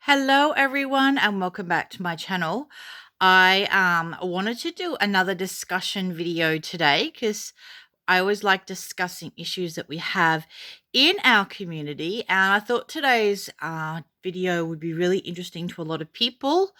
Hello, everyone, and welcome back to my channel. I wanted to do another discussion video today because I always like discussing issues that we have in our community, and I thought today's video would be really interesting to a lot of people,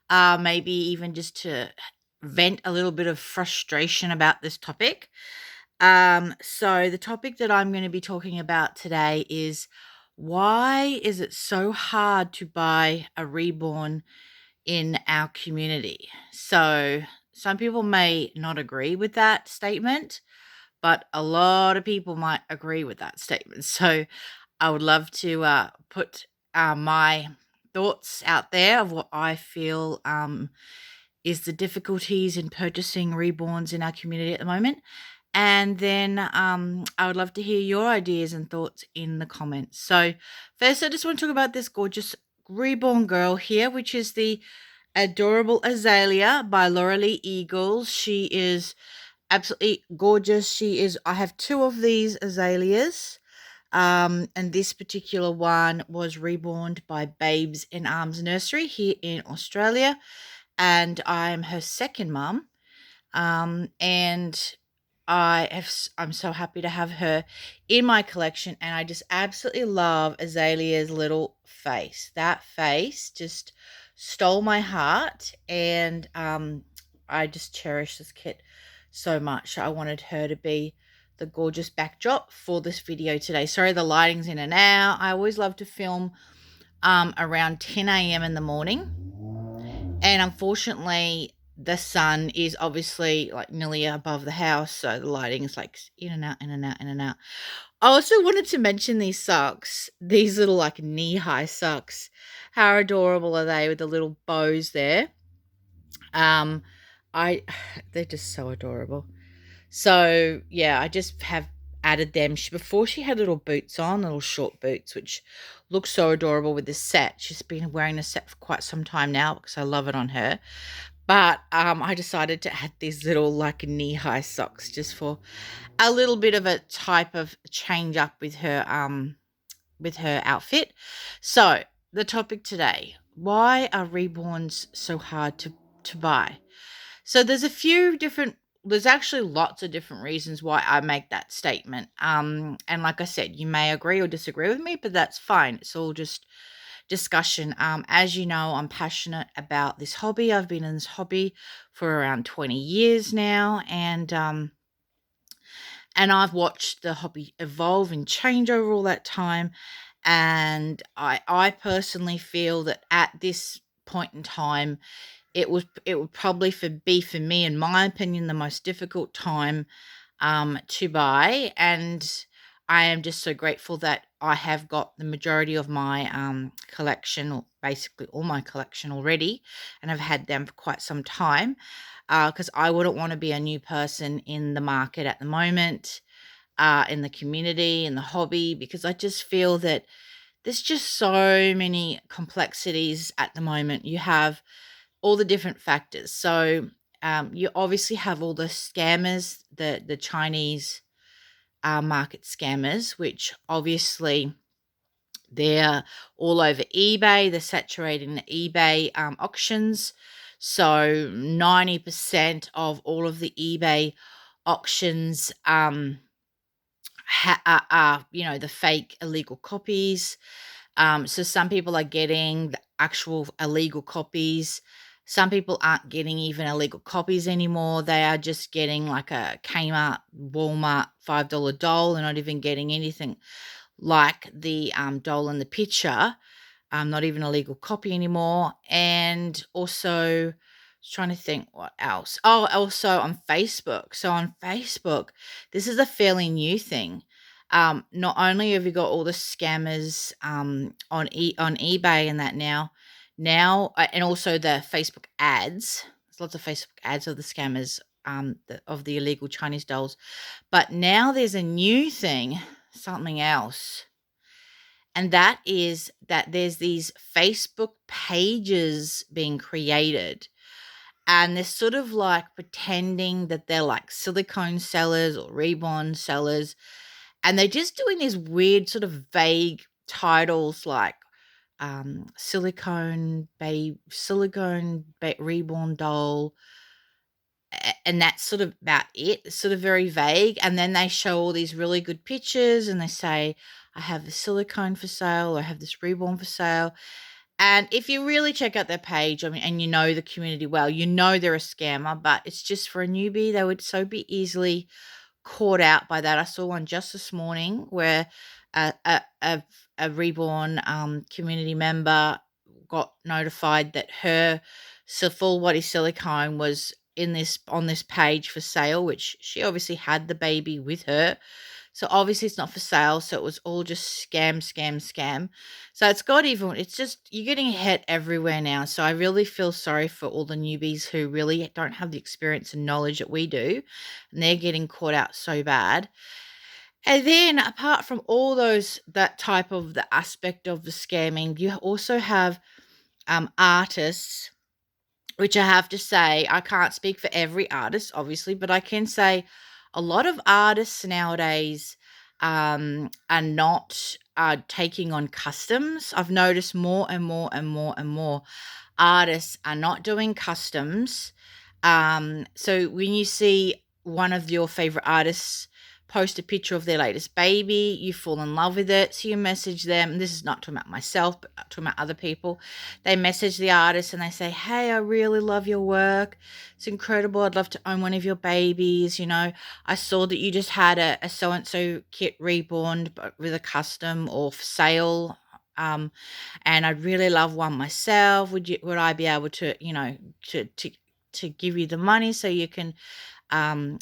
maybe even just to vent a little bit of frustration about this topic. So the topic that I'm going to be talking about today is why is it so hard to buy a reborn in our community? So some people may not agree with that statement, but a lot of people might agree with that statement. So I would love to put my thoughts out there of what I feel is the difficulties in purchasing reborns in our community at the moment. And then I would love to hear your ideas and thoughts in the comments. So, first, I just want to talk about this gorgeous reborn girl here, which is the adorable Azalea by Laura Lee Eagles. She is absolutely gorgeous. I have two of these azaleas. And this particular one was reborn by Babes in Arms Nursery here in Australia. And I'm her second mum. And I'm so happy to have her in my collection, and I just absolutely love Azalea's little face. That face just stole my heart, and I just cherish this kit so much. I wanted her to be the gorgeous backdrop for this video today. Sorry, the lighting's in and out. I always love to film around 10 a.m. in the morning, and unfortunately, the sun is obviously like nearly above the house, so the lighting is like in and out, in and out, in and out. I also wanted to mention these socks, these little like knee-high socks. How adorable are they with the little bows there? Um, I they're just so adorable. So yeah, I just have added them. Before she had little boots on, little short boots, which look so adorable with this set. She's been wearing the set for quite some time now because I love it on her. But I decided to add these little like knee-high socks just for a little bit of a type of change up with her outfit. So the topic today: why are reborns so hard to buy? So there's actually lots of different reasons why I make that statement. And like I said, you may agree or disagree with me, but that's fine. It's all just discussion. As you know, I'm passionate about this hobby. I've been in this hobby for around 20 years now, and I've watched the hobby evolve and change over all that time. And I personally feel that at this point in time, it would probably be for me, in my opinion, the most difficult time to buy. And I am just so grateful that I have got the majority of my collection, or basically all my collection already, and I've had them for quite some time, because I wouldn't want to be a new person in the market at the moment, in the community, in the hobby, because I just feel that there's just so many complexities at the moment. You have all the different factors. So you obviously have all the scammers, the Chinese market scammers, which obviously they're all over eBay. They're saturating the eBay auctions. So 90% of all of the eBay auctions are the fake illegal copies. So some people are getting the actual illegal copies. Some people aren't getting even illegal copies anymore. They are just getting like a Kmart, Walmart $5 doll. They're not even getting anything like the doll in the picture. Not even a legal copy anymore. And also, I was trying to think what else. Oh, also on Facebook. So on Facebook, this is a fairly new thing. Not only have you got all the scammers on eBay and that now, and also the Facebook ads. There's lots of Facebook ads of the scammers, of the illegal Chinese dolls. But now there's a new thing, something else, and that is that there's these Facebook pages being created, and they're sort of like pretending that they're like silicone sellers or reborn sellers, and they're just doing these weird sort of vague titles like reborn doll, and that's sort of about it. It's sort of very vague, and then they show all these really good pictures, and they say, "I have the silicone for sale, or I have this reborn for sale." And if you really check out their page, I mean, and you know the community well, you know they're a scammer, but it's just for a newbie. They would so be easily caught out by that. I saw one just this morning where a a a, a Reborn community member got notified that her full body silicone was in this on this page for sale, which she obviously had the baby with her. So obviously it's not for sale. So it was all just scam, scam, scam. So it's just, you're getting hit everywhere now. So I really feel sorry for all the newbies who really don't have the experience and knowledge that we do. And they're getting caught out so bad. And then apart from all that type of the aspect of the scamming, you also have artists, which I have to say, I can't speak for every artist, obviously, but I can say a lot of artists nowadays are not taking on customs. I've noticed more and more and more and more artists are not doing customs. So when you see one of your favorite artists post a picture of their latest baby, you fall in love with it. So you message them. This is not talking about myself, but talking about other people. They message the artist and they say, "Hey, I really love your work. It's incredible. I'd love to own one of your babies. I saw that you just had a so and so kit reborn, but with a custom or for sale. And I'd really love one myself. Would I be able to, to give you the money so you can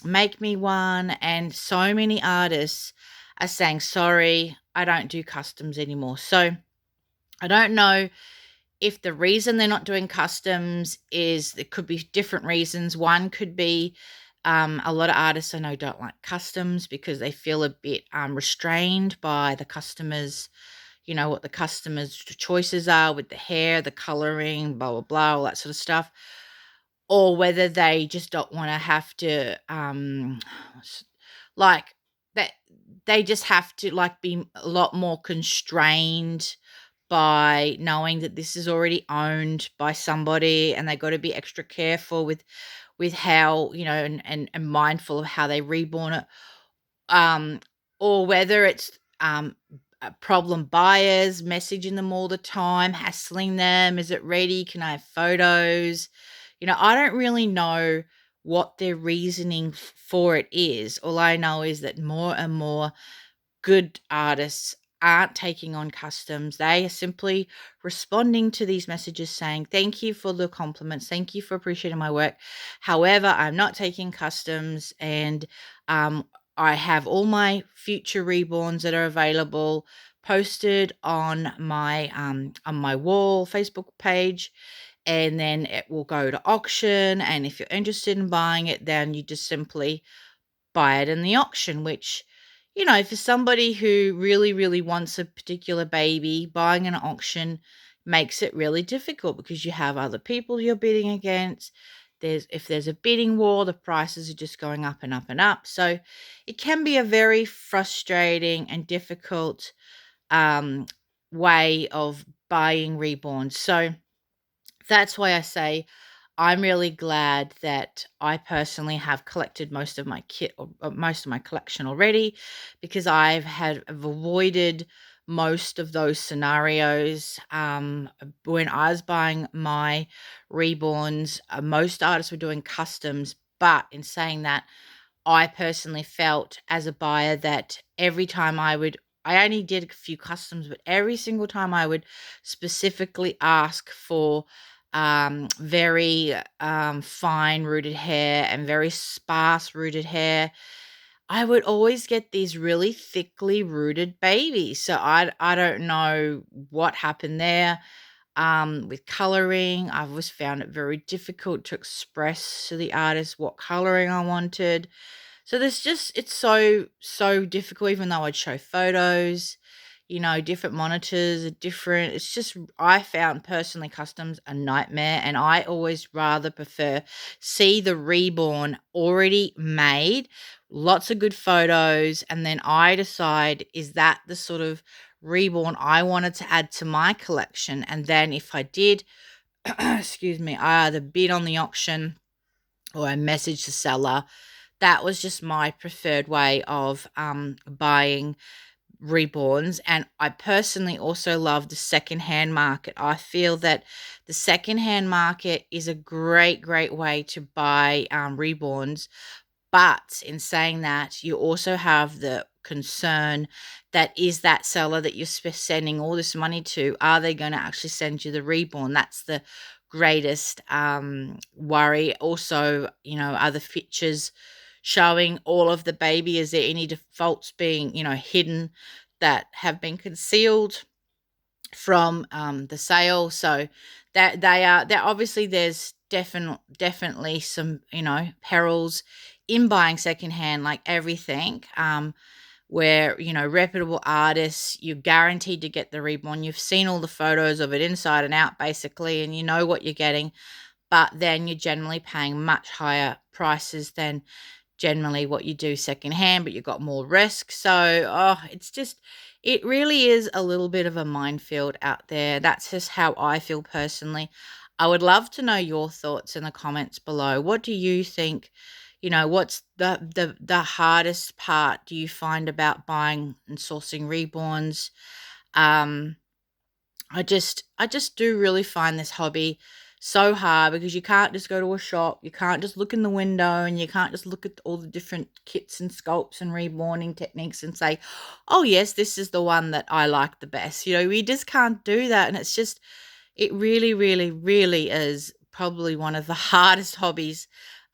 make me one?" And so many artists are saying, "Sorry, I don't do customs anymore." So I don't know if the reason they're not doing customs is, there could be different reasons. One could be a lot of artists I know don't like customs because they feel a bit restrained by the customers, what the customers' choices are with the hair, the coloring, blah, blah, blah, all that sort of stuff. Or whether they just don't want to have to, like, that they just have to, like, be a lot more constrained by knowing that this is already owned by somebody, and they got to be extra careful with how, and mindful of how they reborn it. um, or whether it's problem buyers messaging them all the time, hassling them. Is it ready? Can I have photos? I don't really know what their reasoning for it is. All I know is that more and more good artists aren't taking on customs. They are simply responding to these messages saying, "Thank you for the compliments. Thank you for appreciating my work. However, I'm not taking customs, and I have all my future reborns that are available posted on my wall Facebook page, and then it will go to auction. And if you're interested in buying it, then you just simply buy it in the auction," which, for somebody who really, really wants a particular baby, buying an auction makes it really difficult because you have other people you're bidding against. If there's a bidding war, the prices are just going up and up and up. So it can be a very frustrating and difficult um, way of buying reborn. So that's why I say I'm really glad that I personally have collected most of my kit, or most of my collection already, because I've avoided most of those scenarios. When I was buying my reborns, most artists were doing customs, but in saying that, I personally felt as a buyer that every time I only did a few customs, but every single time I would specifically ask for very fine rooted hair and very sparse rooted hair, I would always get these really thickly rooted babies. So I don't know what happened there. With coloring, I've always found it very difficult to express to the artist what coloring I wanted. So it's so difficult, even though I'd show photos, different monitors are different. It's just, I found personally customs a nightmare, and I always rather prefer see the reborn already made, lots of good photos, and then I decide, is that the sort of Reborn I wanted to add to my collection. And then if I did, excuse me, I either bid on the auction or I messaged the seller. That was just my preferred way of buying Reborns. And I personally also love the secondhand market. I feel that the secondhand market is a great, great way to buy Reborns. But in saying that, you also have the concern that is that seller that you're sending all this money to, are they going to actually send you the reborn? That's the greatest worry. Also, are the pictures showing all of the baby? Is there any defaults being, hidden that have been concealed from the sale? So that there obviously there's definitely some perils in buying secondhand, like everything. Where reputable artists, you're guaranteed to get the reborn. You've seen all the photos of it inside and out basically, and you know what you're getting, but then you're generally paying much higher prices than generally what you do secondhand, but you've got more risk. So, it really is a little bit of a minefield out there. That's just how I feel personally. I would love to know your thoughts in the comments below. What do you think? What's the hardest part do you find about buying and sourcing reborns? Um, I just do really find this hobby so hard because you can't just go to a shop, you can't just look in the window, and you can't just look at all the different kits and sculpts and reborning techniques and say, "Oh yes, this is the one that I like the best." We just can't do that, and it really, really, really is probably one of the hardest hobbies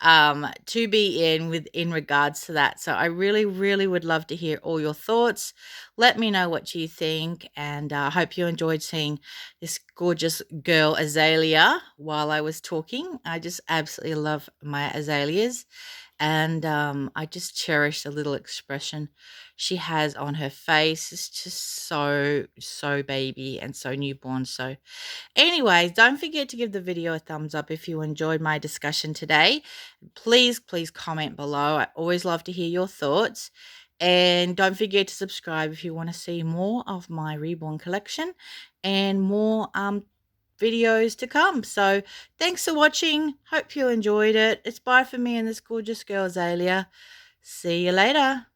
to be in regards to that. So I really, really would love to hear all your thoughts. Let me know what you think, and I hope you enjoyed seeing this gorgeous girl Azalea while I was talking. I just absolutely love my azaleas, and I just cherish the little expression she has on her face. It's just so, so baby and so newborn. So anyways, don't forget to give the video a thumbs up if you enjoyed my discussion today. Please, please comment below. I always love to hear your thoughts. And don't forget to subscribe if you want to see more of my reborn collection and more videos to come. So thanks for watching. Hope you enjoyed it. It's bye for me and this gorgeous girl Azalea. See you later.